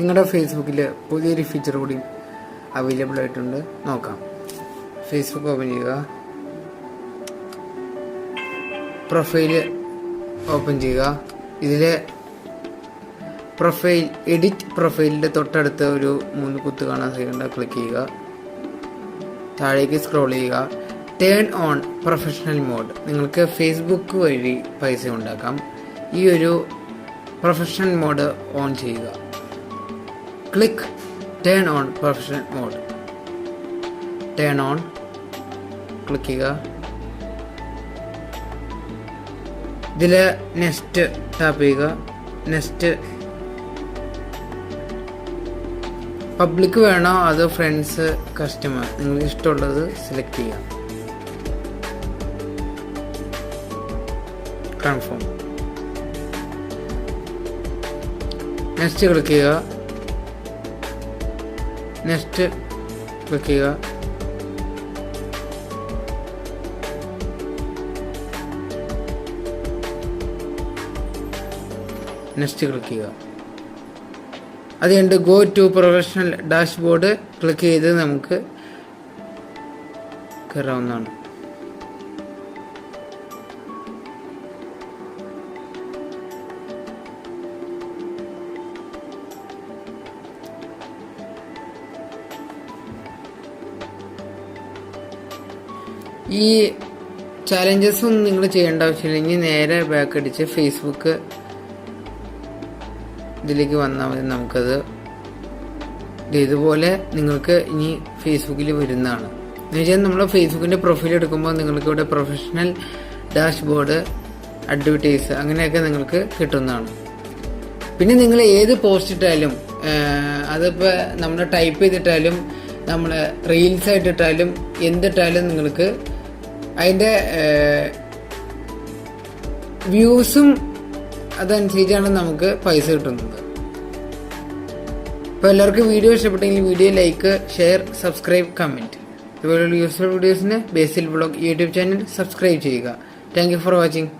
നിങ്ങളുടെ ഫേസ്ബുക്കിൽ പുതിയൊരു ഫീച്ചർ കൂടി അവൈലബിൾ ആയിട്ടുണ്ട്. നോക്കാം. ഫേസ്ബുക്ക് ഓപ്പൺ ചെയ്യുക, പ്രൊഫൈൽ ഓപ്പൺ ചെയ്യുക. ഇതിൽ പ്രൊഫൈൽ എഡിറ്റ് പ്രൊഫൈലിൻ്റെ തൊട്ടടുത്ത് ഒരു 3 കുത്ത് കാണാൻ സാധിക്കുന്നുണ്ട്. ക്ലിക്ക് ചെയ്യുക, താഴേക്ക് സ്ക്രോൾ ചെയ്യുക. Turn on professional mode. നിങ്ങൾക്ക് ഫേസ്ബുക്ക് വഴി പൈസ ഉണ്ടാക്കാം. ഈ ഒരു പ്രൊഫഷണൽ മോഡ് ഓൺ ചെയ്യുക. Click turn on professional mode. Turn on click ചെയ്യുക. ഇതിൽ നെക്സ്റ്റ് ടാപ്പ് ചെയ്യുക. നെക്സ്റ്റ് പബ്ലിക് വേണോ അതോ ഫ്രണ്ട്സ്, കസ്റ്റമർ, നിങ്ങൾക്ക് ഇഷ്ടമുള്ളത് സെലക്ട് ചെയ്യാം. കൺഫേം. നെക്സ്റ്റ് ക്ലിക്ക് ചെയ്യുക. നെക്സ്റ്റ് ക്ലിക്ക് ചെയ്യുക. നെക്സ്റ്റ് ക്ലിക്ക് ചെയ്യുക. അത് കഴിഞ്ഞിട്ട് go to professional dashboard click ചെയ്ത് നമുക്ക് കയറാവുന്നതാണ്. ഈ ചാലഞ്ചസ് ഒന്നും നിങ്ങൾ ചെയ്യേണ്ട ആവശ്യമില്ല. ഇനി നേരെ ബാക്ക് അടിച്ച് ഫേസ്ബുക്ക് ഇതിലേക്ക് വന്നാൽ മതി. നമുക്കത് ഇതുപോലെ നിങ്ങൾക്ക് ഇനി ഫേസ്ബുക്കിൽ വരുന്നതാണ്. എന്ന് വെച്ചാൽ നമ്മൾ ഫേസ്ബുക്കിൻ്റെ പ്രൊഫൈൽ എടുക്കുമ്പോൾ നിങ്ങൾക്ക് ഇവിടെ പ്രൊഫഷണൽ ഡാഷ്ബോർഡ്, അഡ്വർടൈസ് അങ്ങനെയൊക്കെ നിങ്ങൾക്ക് കിട്ടുന്നതാണ്. പിന്നെ നിങ്ങൾ ഏത് പോസ്റ്റ് ഇട്ടാലും, അതിപ്പോൾ നമ്മൾ ടൈപ്പ് ചെയ്തിട്ടാലും നമ്മൾ റീൽസ് ആയിട്ടിട്ടാലും എന്തിട്ടാലും നിങ്ങൾക്ക് അതിൻ്റെ വ്യൂസും അതനുസരിച്ചാണ് നമുക്ക് പൈസ കിട്ടുന്നത്. അപ്പോൾ എല്ലാവർക്കും വീഡിയോ ഇഷ്ടപ്പെട്ടെങ്കിൽ video like, share, subscribe, comment. ഇതുപോലുള്ള യൂസ്ഫുൾ വീഡിയോസിന് ബേസിൽ വ്ളോഗ് യൂട്യൂബ് ചാനൽ സബ്സ്ക്രൈബ് ചെയ്യുക. Thank you for watching.